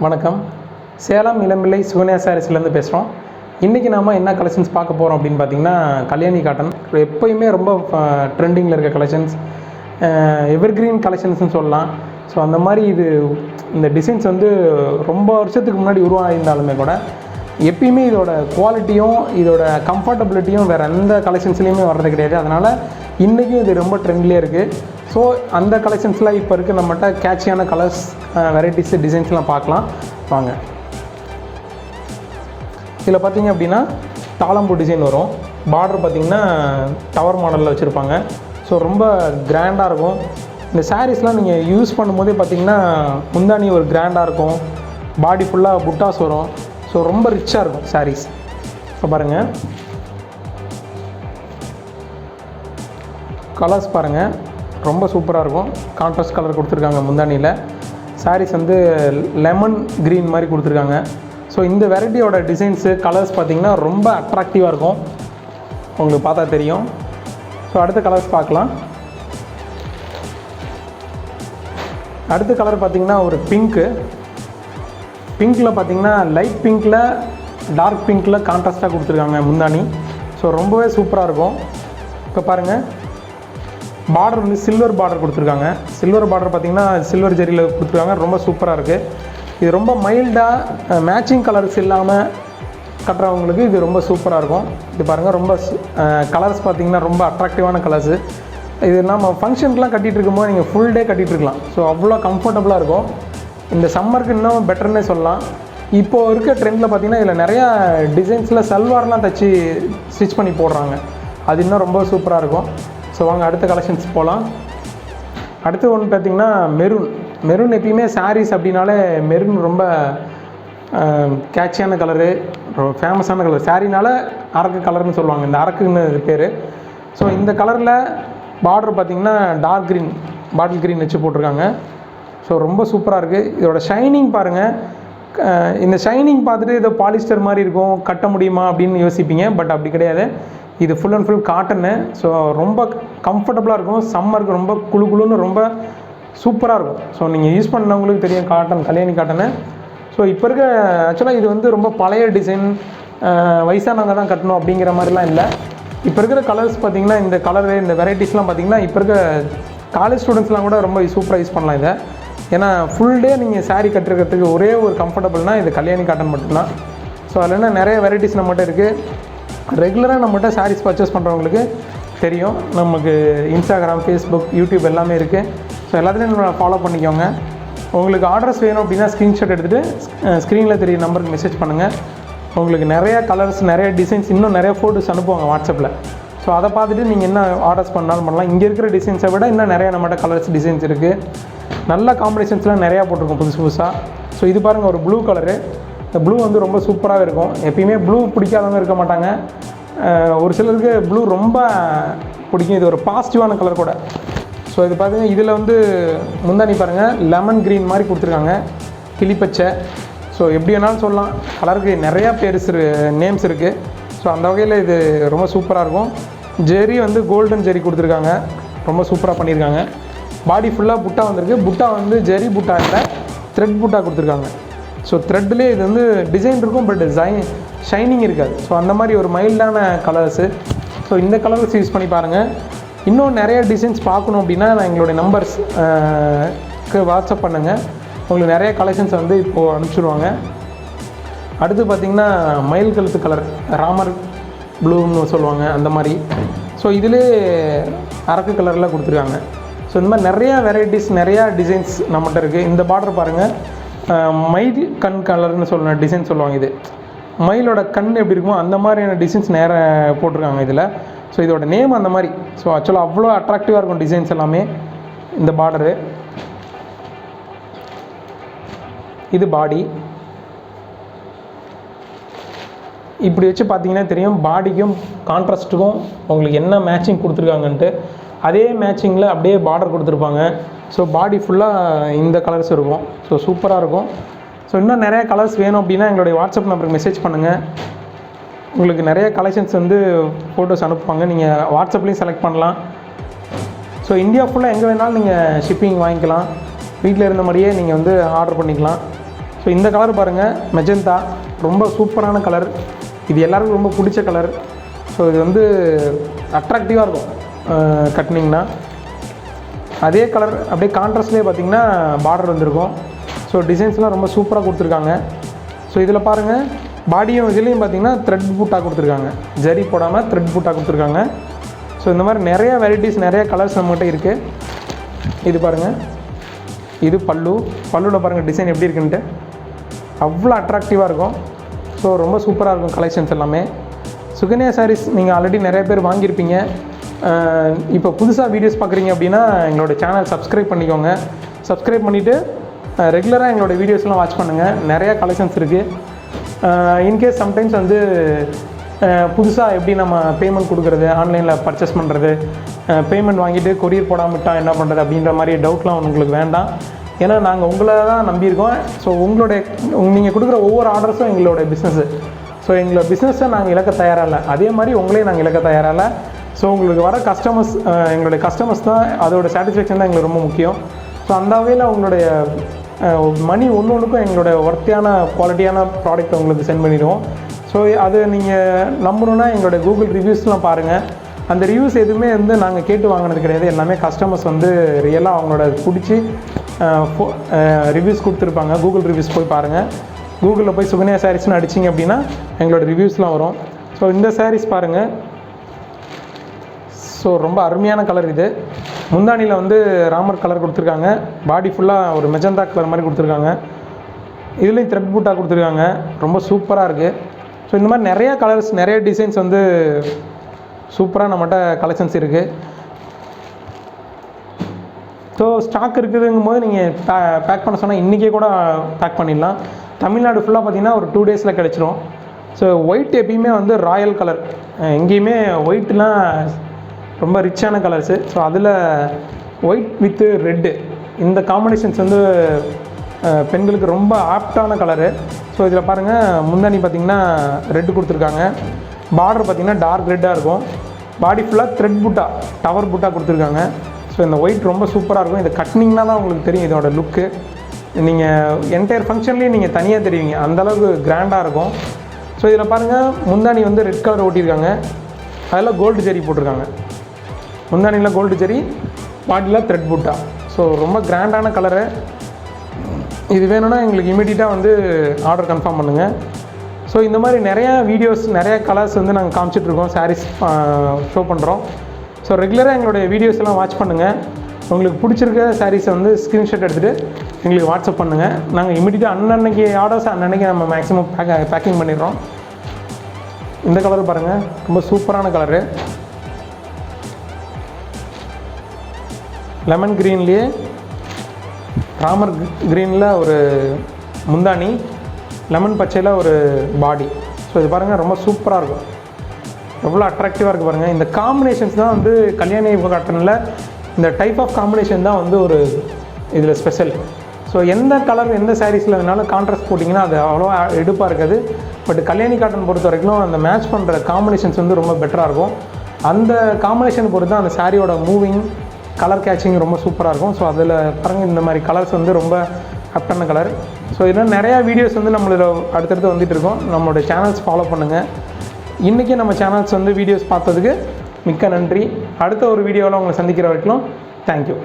வணக்கம். சேலம் இளம்பிள்ளை சுகன்யா சாரீஸ்லேருந்து பேசுகிறோம். இன்றைக்கி நாம் என்ன கலெக்ஷன்ஸ் பார்க்க போகிறோம் அப்படின்னு பார்த்தீங்கன்னா, கல்யாணி காட்டன் எப்போயுமே ரொம்ப ட்ரெண்டிங்கில் இருக்க கலெக்ஷன்ஸ், எவர்கிரீன் கலெக்ஷன்ஸ்னு சொல்லலாம். ஸோ அந்த மாதிரி இந்த டிசைன்ஸ் வந்து ரொம்ப வருஷத்துக்கு முன்னாடி உருவாகியிருந்தாலுமே கூட எப்பயுமே இதோட குவாலிட்டியும் இதோட கம்ஃபர்டபிலிட்டியும் வேறு எந்த கலெக்ஷன்ஸ்லேயுமே வர்றது கிடையாது. அதனால் இன்றைக்கும் இது ரொம்ப ட்ரெண்ட்லேயே இருக்குது. ஸோ அந்த கலெக்ஷன்ஸ்லாம் இப்போ இருக்க நம்மகிட்ட கேட்சியான கலர்ஸ், வெரைட்டிஸ், டிசைன்ஸ்லாம் பார்க்கலாம் வாங்க. இதில் பார்த்திங்க அப்படின்னா தாளம்பூ டிசைன் வரும். பார்டர் பார்த்திங்கன்னா டவர் மாடலில் வச்சுருப்பாங்க. ஸோ ரொம்ப கிராண்டாக இருக்கும். இந்த சாரீஸ்லாம் நீங்கள் யூஸ் பண்ணும்போதே பார்த்திங்கன்னா முந்தானி ஒரு கிராண்டாக இருக்கும். பாடி ஃபுல்லாக புட்டாஸ் வரும். ஸோ ரொம்ப ரிச்சாக இருக்கும் சாரீஸ். இப்போ பாருங்கள், கலர்ஸ் பாருங்கள், ரொம்ப சூப்பராக இருக்கும். கான்ட்ராஸ்ட் கலர் கொடுத்துருக்காங்க முந்தானியில். சாரீஸ் வந்து லெமன் க்ரீன் மாதிரி கொடுத்துருக்காங்க. ஸோ இந்த வெரைட்டியோட டிசைன்ஸு, கலர்ஸ் பார்த்திங்கன்னா ரொம்ப அட்ராக்டிவாக இருக்கும். உங்களுக்கு பார்த்தா தெரியும். ஸோ அடுத்த கலர்ஸ் பார்க்கலாம். அடுத்த கலர் பார்த்திங்கன்னா ஒரு பிங்க்கில் பார்த்திங்கன்னா லைட் பிங்க்கில் டார்க் பிங்க்கில் கான்ட்ராஸ்ட்டாக கொடுத்துருக்காங்க முந்தானி. ஸோ ரொம்பவே சூப்பராக இருக்கும். இப்போ பாருங்கள், பார்டர் வந்து சில்வர் பார்டர் கொடுத்துருக்காங்க. சில்வர் பார்டர் பார்த்திங்கன்னா சில்வர் ஜெரியில் கொடுத்துருக்காங்க. ரொம்ப சூப்பராக இருக்குது. இது ரொம்ப மைல்டாக மேட்சிங் கலர்ஸ் இல்லாமல் கட்டுறவங்களுக்கு இது ரொம்ப சூப்பராக இருக்கும். இது பாருங்கள், ரொம்ப கலர்ஸ் பார்த்திங்கன்னா ரொம்ப அட்ராக்டிவான கலர்ஸு. இது நம்ம ஃபங்க்ஷனுக்குலாம் கட்டிகிட்டு இருக்கும்போது நீங்கள் ஃபுல் டே கட்டிகிட்டு இருக்கலாம். ஸோ அவ்வளோ கம்ஃபர்டபுளாக இருக்கும். இந்த சம்மருக்கு இன்னும் பெட்டர்னே சொல்லலாம். இப்போது இருக்க ட்ரெண்டில் பார்த்திங்கன்னா இதில் நிறையா டிசைன்ஸில் சல்வார்லாம் தைச்சி ஸ்டிச் பண்ணி போடுறாங்க. அது இன்னும் ரொம்ப சூப்பராக இருக்கும். ஸோ வாங்க அடுத்த கலெக்ஷன்ஸ் போகலாம். அடுத்து ஒன்று பார்த்திங்கன்னா மெரூன் எப்பயுமே சாரீஸ் அப்படின்னாலே மெரூன் ரொம்ப கேட்சியான கலரு, ரொம்ப ஃபேமஸான கலர். சாரீனால அரக்கு கலர்னு சொல்லுவாங்க, இந்த அரக்குன்னு பேர். ஸோ இந்த கலரில் பார்டர் பார்த்திங்கன்னா டார்க் க்ரீன், பாட்டில் க்ரீன் வச்சு போட்டிருக்காங்க. ஸோ ரொம்ப சூப்பராக இருக்குது. இதோட ஷைனிங் பாருங்கள். இந்த ஷைனிங் பார்த்துட்டு இதை பாலிஸ்டர் மாதிரி இருக்கும், கட்ட முடியுமா அப்படின்னு யோசிப்பீங்க. பட் அப்படி கிடையாது. இது full and full cotton. So ரொம்ப கம்ஃபர்டபுளாக இருக்கும். சம்மருக்கு ரொம்ப குழுன்னு ரொம்ப சூப்பராக இருக்கும். ஸோ நீங்கள் யூஸ் பண்ணவங்களுக்கு தெரியும் கல்யாணி காட்டனு. ஸோ இப்போ இருக்க ஆக்சுவலாக இது வந்து ரொம்ப பழைய டிசைன், வயசானவங்க தான் கட்டணும் அப்படிங்கிற மாதிரிலாம் இல்லை. இப்போ இருக்கிற கலர்ஸ் பார்த்திங்கன்னா, இந்த கலரு, இந்த வெரைட்டிஸ்லாம் பார்த்திங்கன்னா இப்போ இருக்க காலேஜ் ஸ்டூடெண்ட்ஸ்லாம் கூட ரொம்ப சூப்பராக யூஸ் பண்ணலாம் இதை. ஏன்னா ஃபுல் டே நீங்கள் சாரீ கட்டுறதுக்கு ஒரே ஒரு கம்ஃபர்டபுள்னால் இது கல்யாணி காட்டன் மட்டும்தான். ஸோ அதில் என்ன நிறைய வெரைட்டிஸ் நம்மகிட்ட இருக்குது. ரெகுலராக நம்மகிட்ட சாரீஸ் பர்ச்சேஸ் பண்ணுறவங்களுக்கு தெரியும். நமக்கு இன்ஸ்டாகிராம், ஃபேஸ்புக், யூடியூப் எல்லாமே இருக்குது. ஸோ எல்லாத்துலேயும் நம்ம ஃபாலோ பண்ணிக்கோங்க. உங்களுக்கு ஆர்டர்ஸ் வேணும் அப்படின்னா ஸ்க்ரீன்ஷாட் எடுத்துகிட்டு ஸ்க்ரீனில் தெரிய நம்பருக்கு மெசேஜ் பண்ணுங்கள். உங்களுக்கு நிறையா கலர்ஸ், நிறைய டிசைன்ஸ், இன்னும் நிறைய ஃபோட்டோஸ் அனுப்புவாங்க வாட்ஸ்அப்பில். ஸோ அதை பார்த்துட்டு நீங்கள் என்ன ஆர்டர்ஸ் பண்ணாலும் பண்ணலாம். இங்கே இருக்கிற டிசைன்ஸை விட இன்னும் நிறையா நம்மகிட்ட கலர்ஸ், டிசைன்ஸ் இருக்குது. நல்ல காம்பினேஷன்ஸ்லாம் நிறையா போட்டிருக்கோம் புதுசாக. ஸோ இது பாருங்கள், ஒரு ப்ளூ கலரு. இந்த ப்ளூ வந்து ரொம்ப சூப்பராகவே இருக்கும். எப்பயுமே ப்ளூ பிடிக்காதவங்க இருக்க மாட்டாங்க. ஒரு சிலருக்கு ப்ளூ ரொம்ப பிடிக்கும். இது ஒரு பாசிட்டிவான கலர் கூட. ஸோ இது பார்த்தீங்கன்னா இதில் வந்து முந்தானி பாருங்கள், லெமன் க்ரீன் மாதிரி கொடுத்துருக்காங்க, கிளிப்பச்சை. ஸோ எப்படி வேணாலும் சொல்லலாம். கலருக்கு நிறையா நேம்ஸ் இருக்குது. ஸோ அந்த வகையில் இது ரொம்ப சூப்பராக இருக்கும். ஜெரி வந்து கோல்டன் ஜெரி கொடுத்துருக்காங்க. ரொம்ப சூப்பராக பண்ணியிருக்காங்க. பாடி ஃபுல்லாக புட்டா வந்திருக்கு. புட்டா வந்து ஜெரி புட்டா இல்லை, த்ரெட் புட்டா கொடுத்துருக்காங்க. ஸோ த்ரெட்லேயே இது வந்து டிசைன் இருக்கும், பட் ஷைனிங் இருக்காது. ஸோ அந்த மாதிரி ஒரு மைல்டான கலர்ஸு. ஸோ இந்த கலர்ஸ் யூஸ் பண்ணி பாருங்கள். இன்னும் நிறைய டிசைன்ஸ் பார்க்கணும் அப்படின்னா நான் எங்களுடைய நம்பர்ஸ்க்கு வாட்ஸ்அப் பண்ணுங்கள். உங்களுக்கு நிறைய கலெக்ஷன்ஸ் வந்து இப்போது அனுப்பிச்சிடுவாங்க. அடுத்து பார்த்திங்கன்னா மயில் கழுத்து கலர், ராமர் ப்ளூன்னு சொல்லுவாங்க அந்த மாதிரி. ஸோ இதிலே அரக்கு கலரில் கொடுத்துருக்காங்க. ஸோ இந்த மாதிரி நிறையா வெரைட்டிஸ், நிறையா டிசைன்ஸ் நம்மகிட்ட இருக்குது. இந்த பார்டர் பாருங்கள், மயில் கண் கலர்னு டிசைன் சொல்லுவாங்க. இது மயிலோட கண் எப்படி இருக்குமோ அந்த மாதிரியான டிசைன்ஸ் நேராக போட்டிருக்காங்க இதில். ஸோ இதோட நேம் அந்த மாதிரி. ஸோ ஆக்சுவலாக அவ்வளோ அட்ராக்டிவாக இருக்கும் டிசைன்ஸ் எல்லாமே. இந்த பார்டரு, இது பாடி. இப்படி வச்சு பார்த்தீங்கன்னா தெரியும் பாடிக்கும் கான்ட்ராஸ்ட்டுக்கும் உங்களுக்கு என்ன மேட்சிங் கொடுத்துருக்காங்கன்ட்டு. அதே மேட்சிங்கில் அப்படியே பார்டர் கொடுத்துருப்பாங்க. ஸோ பாடி ஃபுல்லாக இந்த கலர்ஸ் இருக்கும். ஸோ சூப்பராக இருக்கும். ஸோ இன்னும் நிறையா கலர்ஸ் வேணும் அப்படின்னா எங்களுடைய வாட்ஸ்அப் நம்பருக்கு மெசேஜ் பண்ணுங்கள். உங்களுக்கு நிறைய கலெக்ஷன்ஸ் வந்து ஃபோட்டோஸ் அனுப்புவாங்க. நீங்கள் வாட்ஸ்அப்லேயும் செலக்ட் பண்ணலாம். ஸோ இந்தியா ஃபுல்லாக எங்கே வேணாலும் நீங்கள் ஷிப்பிங் வாங்கிக்கலாம். வீட்டில் இருந்த மாதிரியே நீங்கள் வந்து ஆர்டர் பண்ணிக்கலாம். ஸோ ஸோ இந்த கலர் பாருங்கள், மெஜந்தா, ரொம்ப சூப்பரான கலர். இது எல்லாருக்கும் ரொம்ப பிடிச்ச கலர். ஸோ இது வந்து அட்ராக்டிவாக இருக்கும் கட்டினிங்கன்னா. அதே கலர் அப்படியே கான்ட்ராஸ்ட்லேயே பார்த்திங்கன்னா பார்டர் வந்திருக்கும். ஸோ டிசைன்ஸ்லாம் ரொம்ப சூப்பராக கொடுத்துருக்காங்க. ஸோ இதில் பாருங்கள், பாடியும் இதுலேயும் பார்த்திங்கன்னா த்ரெட் பூட்டாக கொடுத்துருக்காங்க, ஜரி போடாமல் த்ரெட் பூட்டாக கொடுத்துருக்காங்க. ஸோ இந்த மாதிரி நிறைய வெரைட்டிஸ், நிறைய கலர்ஸ் நம்மகிட்ட இருக்குது. இது பாருங்கள், இது பல்லுவில் பாருங்கள் டிசைன் எப்படி இருக்குன்ட்டு, அவ்வளோ அட்ராக்டிவாக இருக்கும். ஸோ ரொம்ப சூப்பராக இருக்கும் கலெக்ஷன்ஸ் எல்லாமே. சுகன்யா சாரீஸ் நீங்கள் ஆல்ரெடி நிறைய பேர் வாங்கியிருப்பீங்க. இப்போ புதுசாக வீடியோஸ் பார்க்குறீங்க அப்படின்னா எங்களோட சேனல் சப்ஸ்கிரைப் பண்ணிக்கோங்க. சப்ஸ்கிரைப் பண்ணிவிட்டு ரெகுலராக எங்களோட வீடியோஸ்லாம் வாட்ச் பண்ணுங்கள். நிறையா கலெக்ஷன்ஸ் இருக்குது. இன்கேஸ் சம்டைம்ஸ் வந்து புதுசாக எப்படி நம்ம பேமெண்ட் கொடுக்குறது, ஆன்லைனில் பர்ச்சேஸ் பண்ணுறது, பேமெண்ட் வாங்கிட்டு கொரியர் போடாமட்டால் என்ன பண்ணுறது அப்படின்ற மாதிரி டவுட்லாம் உங்களுக்கு வேண்டாம். ஏன்னா நாங்கள் உங்களை தான் நம்பியிருக்கோம். ஸோ நீங்கள் கொடுக்குற ஒவ்வொரு ஆர்டர்ஸும் எங்களோட பிஸ்னஸ்ஸு. ஸோ எங்களோட பிஸ்னஸை நாங்கள் இழக்க தயாராக இல்லை, அதே மாதிரி உங்களையும் நாங்கள் இழக்க தயாராக இல்லை. ஸோ உங்களுக்கு வர கஸ்டமர்ஸ், எங்களுடைய கஸ்டமர்ஸ் தான், அதோட சாட்டிஸ்ஃபேக்ஷன் தான் எங்களுக்கு ரொம்ப முக்கியம். ஸோ அந்த வகையில் உங்களுடைய மணி ஒன்றுக்கும் எங்களோட ஒர்த்தியான குவாலிட்டியான ப்ராடக்ட் உங்களுக்கு சென்ட் பண்ணிடுவோம். ஸோ அது நீங்கள் நம்பணுன்னா எங்களோட கூகுள் ரிவ்யூஸ்லாம் பாருங்கள். அந்த ரிவ்யூஸ் எதுவுமே வந்து நாங்கள் கேட்டு வாங்கினது கிடையாது. எல்லாமே கஸ்டமர்ஸ் வந்து ரியலாக அவங்களோட பிடிச்சி ரிவ்யூஸ் கொடுத்துருப்பாங்க. கூகுள் ரிவ்யூஸ் போய் பாருங்கள். கூகுளில் போய் சுகன்யா சாரீஸ்னு அடிச்சிங்க அப்படின்னா எங்களோட ரிவ்யூஸ்லாம் வரும். ஸோ இந்த சாரீஸ் பாருங்கள். ஸோ ரொம்ப அருமையான கலர் இது. முந்தானியில் வந்து ராமர் கலர் கொடுத்துருக்காங்க, பாடி ஃபுல்லாக ஒரு மெஜந்தா கலர் மாதிரி கொடுத்துருக்காங்க. இதுலேயும் த்ரெட் பூட்டாக கொடுத்துருக்காங்க, ரொம்ப சூப்பராக இருக்குது. ஸோ இந்த மாதிரி நிறையா கலர்ஸ், நிறைய டிசைன்ஸ் வந்து சூப்பராக நம்மகிட்ட கலெக்ஷன்ஸ் இருக்குது. ஸோ ஸ்டாக் இருக்குதுங்கும் போது நீங்கள் பேக் பண்ண சொன்னால் இன்றைக்கே கூட பேக் பண்ணிடலாம். தமிழ்நாடு ஃபுல்லாக பார்த்திங்கன்னா ஒரு 2 டேஸில் கிடச்சிரும். ஸோ ஒயிட் எப்பயுமே வந்து ராயல் கலர், எங்கேயுமே ஒயிட்லாம் ரொம்ப ரிச்சான கலர்ஸு. ஸோ அதில் ஒயிட் வித்து ரெட்டு, இந்த காம்பினேஷன்ஸ் வந்து பெண்களுக்கு ரொம்ப ஆப்டான கலரு. ஸோ இதில் பாருங்கள், முந்தானி பார்த்திங்கன்னா ரெட்டு கொடுத்துருக்காங்க, பார்டர் பார்த்திங்கன்னா டார்க் ரெட்டாக இருக்கும், பாடி ஃபுல்லாக த்ரெட் பூட்டா, டவர் பூட்டா கொடுத்துருக்காங்க. ஸோ இந்த ஒயிட் ரொம்ப சூப்பராக இருக்கும். இதை கட்டினிங்கன்னா தான் உங்களுக்கு தெரியும் இதோட லுக்கு. நீங்கள் என்டையர் ஃபங்க்ஷன்லேயும் நீங்கள் தனியாக தெரிவிங்க, அந்தளவுக்கு கிராண்டாக இருக்கும். ஸோ இதில் பாருங்கள், முந்தானி வந்து ரெட் கலர் ஓட்டியிருக்காங்க, அதில் கோல்டு ஜெரி போட்டிருக்காங்க. முந்தானியில் கோல்டு ஜெரி, பாடியில் த்ரெட் பூட்டா. ஸோ ரொம்ப கிராண்டான கலரு. இது வேணும்னா எங்களுக்கு இமீடியட்டாக வந்து ஆர்டர் கன்ஃபார்ம் பண்ணுங்கள். ஸோ இந்த மாதிரி நிறையா வீடியோஸ், நிறையா கலர்ஸ் வந்து நாங்கள் காமிச்சிட்ருக்கோம், சாரீஸ் ஷோ பண்ணுறோம். ஸோ ரெகுலராக எங்களுடைய வீடியோஸ் எல்லாம் வாட்ச் பண்ணுங்கள். உங்களுக்கு பிடிச்சிருக்க சாரீஸை வந்து ஸ்க்ரீன்ஷாட் எடுத்துகிட்டு எங்களுக்கு வாட்ஸ்அப் பண்ணுங்கள். நாங்கள் இமீடியட்டாக அன்னன்னைக்கு ஆர்டர்ஸ் அன்னன்னைக்கு நம்ம மேக்ஸிமம் பேக்கிங் பண்ணிடுறோம். இந்த கலர் பாருங்கள், ரொம்ப சூப்பரான கலரு. லெமன் க்ரீன்லேயே ராமர் க்ரீனில் ஒரு முந்தானி, லெமன் பச்சையில் ஒரு பாடி. ஸோ இது பாருங்கள், ரொம்ப சூப்பராக இருக்கும், எவ்வளோ அட்ராக்டிவாக இருக்குது பாருங்கள். இந்த காம்பினேஷன்ஸ் தான் வந்து கல்யாணி காட்டனில் இந்த டைப் ஆஃப் காம்பினேஷன் தான் வந்து ஒரு இதில் ஸ்பெஷல். ஸோ எந்த கலர் எந்த சாரீஸில் வேணாலும் கான்ட்ராஸ்ட் போட்டிங்கன்னா அது அவ்வளோ எடுப்பாக இருக்காது. பட் கல்யாணி காட்டன் பொறுத்த வரைக்கும் அந்த மேட்ச் பண்ணுற காம்பினேஷன்ஸ் வந்து ரொம்ப பெட்டராக இருக்கும். அந்த காம்பினேஷன் பொறுத்து தான் அந்த சாரியோட மூவிங், கலர் கேட்சிங் ரொம்ப சூப்பராக இருக்கும். ஸோ அதில் பாருங்கள், இந்த மாதிரி கலர்ஸ் வந்து ரொம்ப ஆப்டான கலர். ஸோ இதெல்லாம் நிறையா வீடியோஸ் வந்து நம்மளோட அடுத்தடுத்து வந்துட்டு இருக்கோம். நம்மளோட சேனல்ஸ் ஃபாலோ பண்ணுங்கள். இன்றைக்கி நம்ம சேனல்ஸ் வந்து வீடியோஸ் பார்த்ததுக்கு மிக்க நன்றி. அடுத்த ஒரு வீடியோவில் உங்களை சந்திக்கிற வரைக்கும் தேங்க்யூ.